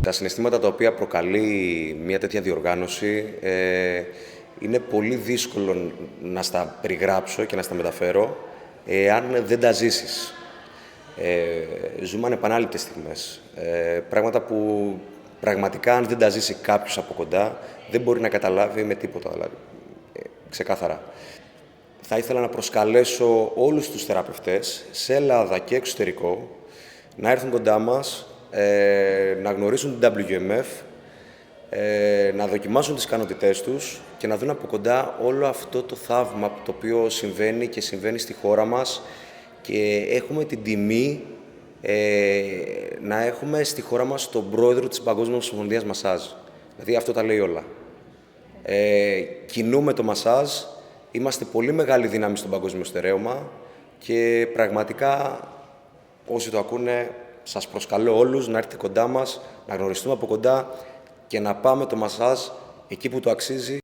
Τα συναισθήματα τα οποία προκαλεί μια τέτοια διοργάνωση είναι πολύ δύσκολο να στα περιγράψω και να στα μεταφέρω αν δεν τα ζήσεις. Ζούμε ανεπανάληπτες στιγμές. Πράγματα που πραγματικά αν δεν τα ζήσει κάποιος από κοντά δεν μπορεί να καταλάβει με τίποτα. Δηλαδή, ξεκάθαρα. Θα ήθελα να προσκαλέσω όλους τους θεραπευτές σε Ελλάδα και εξωτερικό να έρθουν κοντά μας, να γνωρίσουν την WMF, να δοκιμάσουν τις ικανότητές τους και να δουν από κοντά όλο αυτό το θαύμα το οποίο συμβαίνει και συμβαίνει στη χώρα μας και έχουμε την τιμή να έχουμε στη χώρα μας τον πρόεδρο της Παγκόσμιας Ομοσπονδίας Μασάζ. Δηλαδή αυτό τα λέει όλα. Κινούμε το μασάζ, είμαστε πολύ μεγάλη δύναμη στο παγκόσμιο στερέωμα και πραγματικά όσοι το ακούνε σας προσκαλώ όλους να έρθετε κοντά μας, να γνωριστούμε από κοντά και να πάμε το μασάζ εκεί που το αξίζει.